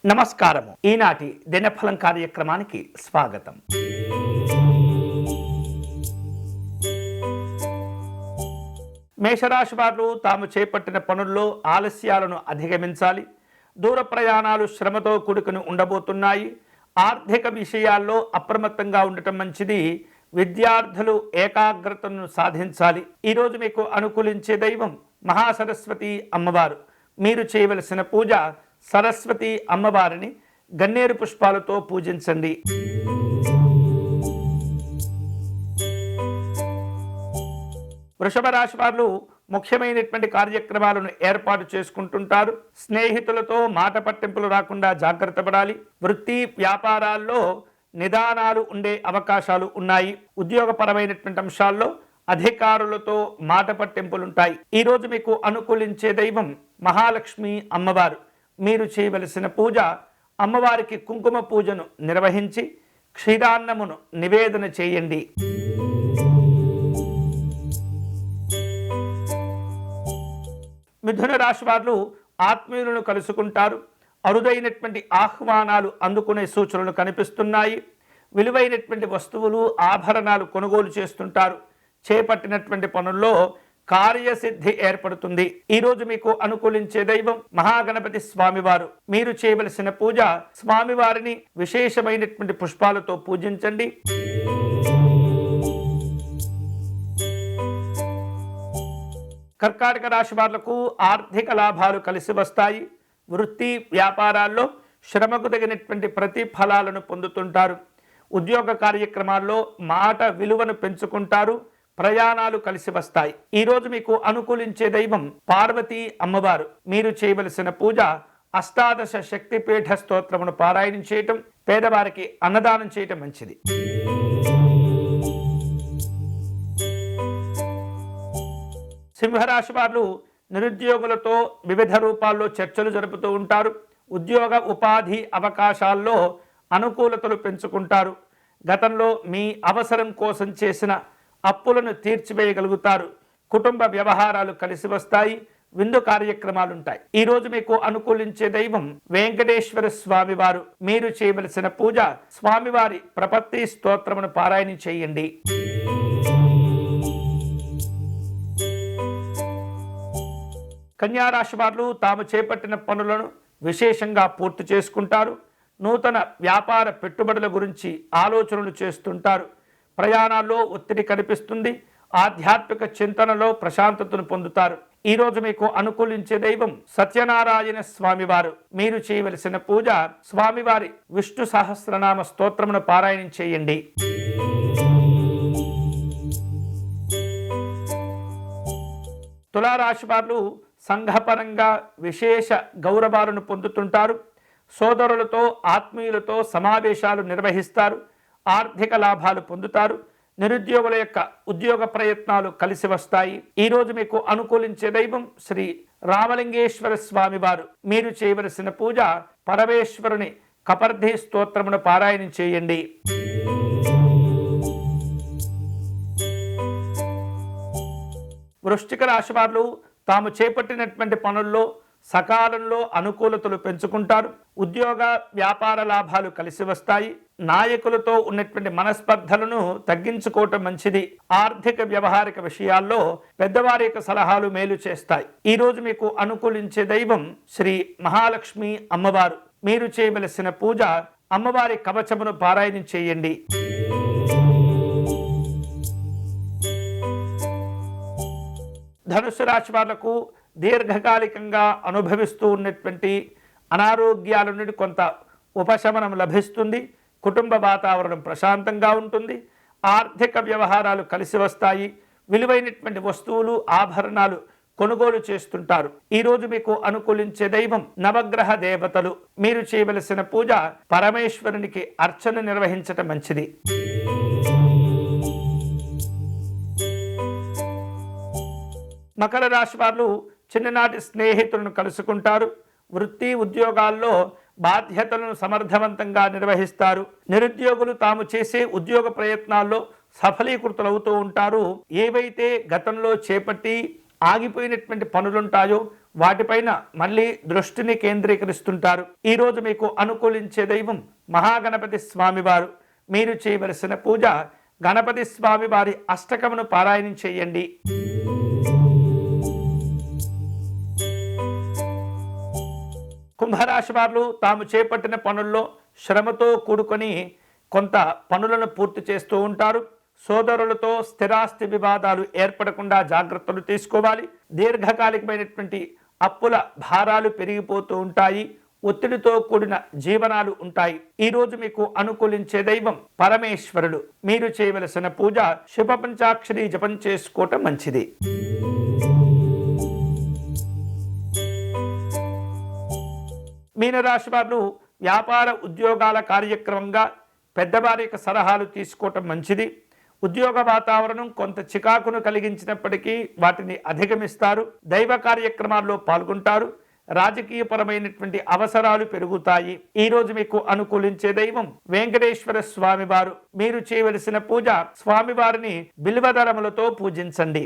నమస్కారము. ఈనాటి దినఫలం కార్యక్రమానికి స్వాగతం. మేషరాశి వారు తాము చేపట్టిన పనుల్లో ఆలస్యాలను అధిగమించాలి. దూర ప్రయాణాలు శ్రమతో కూడుకుని ఉండబోతున్నాయి. ఆర్థిక విషయాల్లో అప్రమత్తంగా ఉండటం మంచిది. విద్యార్థులు ఏకాగ్రతను సాధించాలి. ఈరోజు మీకు అనుకూలించే దైవం మహాసరస్వతి అమ్మవారు. మీరు చేయవలసిన పూజ సరస్వతి అమ్మవారిని గన్నేరు పుష్పాలతో పూజించండి. వృషభ రాశి వారు ముఖ్యమైనటువంటి కార్యక్రమాలను ఏర్పాటు చేసుకుంటుంటారు. స్నేహితులతో మాట పట్టింపులు రాకుండా జాగ్రత్త పడాలి. వృత్తి వ్యాపారాల్లో నిదానాలు ఉండే అవకాశాలు ఉన్నాయి. ఉద్యోగపరమైనటువంటి అంశాల్లో అధికారులతో మాట పట్టింపులుంటాయి. ఈరోజు మీకు అనుకూలించే దైవం మహాలక్ష్మి అమ్మవారు. మీరు చేయవలసిన పూజ అమ్మవారికి కుంకుమ పూజను నిర్వహించి క్షీరాన్నమును నివేదన చేయండి. మిథున రాశి వారు ఆత్మీయులను కలుసుకుంటారు. అరుదైనటువంటి ఆహ్వానాలు అందుకునే సూచనలు కనిపిస్తున్నాయి. విలువైనటువంటి వస్తువులు ఆభరణాలు కొనుగోలు చేస్తుంటారు. చేపట్టినటువంటి పనుల్లో కార్యసిద్ధి ఏర్పడుతుంది. ఈరోజు మీకు అనుకూలించే దైవం మహాగణపతి స్వామివారు. మీరు చేయవలసిన పూజ స్వామివారిని విశేషమైనటువంటి పుష్పాలతో పూజించండి. కర్కాటక రాశి వాళ్లకు ఆర్థిక లాభాలు కలిసి వస్తాయి. వృత్తి వ్యాపారాల్లో శ్రమకు తగినటువంటి ప్రతిఫలాలను పొందుతుంటారు. ఉద్యోగ కార్యక్రమాల్లో మాట విలువను పెంచుకుంటారు. ప్రయాణాలు కలిసి వస్తాయి. ఈరోజు మీకు అనుకూలించే దైవం పార్వతీ అమ్మవారు. మీరు చేయవలసిన పూజ అష్టాదశ శక్తిపీఠ స్తోత్రమును పారాయణం చేయటం, పేదవారికి అన్నదానం చేయటం మంచిది. సింహరాశి వారు నిరుద్యోగులతో వివిధ రూపాల్లో చర్చలు జరుపుతూ ఉంటారు. ఉద్యోగ ఉపాధి అవకాశాల్లో అనుకూలతలు పెంచుకుంటారు. గతంలో మీ అవసరం కోసం చేసిన అప్పులను తీర్చివేయగలుగుతారు. కుటుంబ వ్యవహారాలు కలిసి వస్తాయి. విందు కార్యక్రమాలుంటాయి. ఈరోజు మీకు అనుకూలించే దైవం వెంకటేశ్వర స్వామివారు. మీరు చేయవలసిన పూజ స్వామివారి ప్రపత్తి స్తోత్రమును పారాయణం చేయండి. కన్యారాశి వారు తాము చేపట్టిన పనులను విశేషంగా పూర్తి చేసుకుంటారు. నూతన వ్యాపార పెట్టుబడుల గురించి ఆలోచనలు చేస్తుంటారు. ప్రయాణాల్లో ఒత్తిడి కనిపిస్తుంది. ఆధ్యాత్మిక చింతనలో ప్రశాంతతను పొందుతారు. ఈరోజు మీకు అనుకూలించే దైవం సత్యనారాయణ స్వామివారు. మీరు చేయవలసిన పూజ స్వామివారి విష్ణు సహస్రనామ స్తోత్రమును పారాయణం చేయండి. తులారాశి వారు సంఘపరంగా విశేష గౌరవాలను పొందుతుంటారు. సోదరులతో ఆత్మీయులతో సమావేశాలు నిర్వహిస్తారు. ఆర్థిక లాభాలు పొందుతారు. నిరుద్యోగుల యొక్క ఉద్యోగ ప్రయత్నాలు కలిసి వస్తాయి. ఈరోజు మీకు అనుకూలించే దైవం శ్రీ రామలింగేశ్వర స్వామివారు. మీరు చేయవలసిన పూజ పరమేశ్వరుని కపర్ధి స్తోత్రమును పారాయణం చేయండి. వృశ్చిక రాశి వారు తాము చేపట్టినటువంటి పనుల్లో సకాలంలో అనుకూలతలు పెంచుకుంటారు. ఉద్యోగ వ్యాపార లాభాలు కలిసి వస్తాయి. నాయకులతో ఉన్నటువంటి మనస్పర్ధలను తగ్గించుకోవటం మంచిది. ఆర్థిక వ్యవహారిక విషయాల్లో పెద్దవారి యొక్క సలహాలు మేలు చేస్తాయి. ఈరోజు మీకు అనుకూలించే దైవం శ్రీ మహాలక్ష్మి అమ్మవారు. మీరు చేయవలసిన పూజ అమ్మవారి కవచమును పారాయణం చేయండి. ధనుస్సు రాశి వాళ్లకు దీర్ఘకాలికంగా అనుభవిస్తూ ఉన్నటువంటి అనారోగ్యాల నుండి కొంత ఉపశమనం లభిస్తుంది. కుటుంబ వాతావరణం ప్రశాంతంగా ఉంటుంది. ఆర్థిక వ్యవహారాలు కలిసి వస్తాయి. విలువైనటువంటి వస్తువులు ఆభరణాలు కొనుగోలు చేస్తుంటారు. ఈరోజు మీకు అనుకూలించే దైవం నవగ్రహ దేవతలు. మీరు చేయవలసిన పూజ పరమేశ్వరునికి అర్చన నిర్వహించటం మంచిది. మకర రాశి వారు చిన్ననాటి స్నేహితులను కలుసుకుంటారు. వృత్తి ఉద్యోగాల్లో బాధ్యతలను సమర్థవంతంగా నిర్వహిస్తారు. నిరుద్యోగులు తాము చేసే ఉద్యోగ ప్రయత్నాల్లో సఫలీకృతులవుతూ ఉంటారు. ఏవైతే గతంలో చేపట్టి ఆగిపోయినటువంటి పనులుంటాయో వాటిపైన మళ్ళీ దృష్టిని కేంద్రీకరిస్తుంటారు. ఈరోజు మీకు అనుకూలించే దైవం మహాగణపతి స్వామివారు. మీరు చేయవలసిన పూజ గణపతి స్వామి వారి అష్టకమును పారాయణం చేయండి. కుంభరాశి వారు తాము చేపట్టిన పనుల్లో శ్రమతో కూడుకొని కొంత పనులను పూర్తి చేస్తూ ఉంటారు. సోదరులతో స్థిరాస్తి వివాదాలు ఏర్పడకుండా జాగ్రత్తలు తీసుకోవాలి. దీర్ఘకాలికమైనటువంటి అప్పుల భారాలు పెరిగిపోతూ ఉంటాయి. ఒత్తిడితో కూడిన జీవనాలు ఉంటాయి. ఈరోజు మీకు అనుకూలించే దైవం పరమేశ్వరుడు. మీరు చేయవలసిన పూజ శుభ పంచాక్షరి జపం చేసుకోవటం మంచిది. మీనరాశి వారు వ్యాపార ఉద్యోగాల కార్యక్రమంగా పెద్దవారి యొక్క సలహాలు తీసుకోవటం మంచిది. ఉద్యోగ వాతావరణం కొంత చికాకును కలిగించినప్పటికీ వాటిని అధిగమిస్తారు. దైవ కార్యక్రమాల్లో పాల్గొంటారు. రాజకీయపరమైనటువంటి అవసరాలు పెరుగుతాయి. ఈరోజు మీకు అనుకూలించే దైవం వెంకటేశ్వర స్వామివారు. మీరు చేయవలసిన పూజ స్వామివారిని బిల్వదళములతో పూజించండి.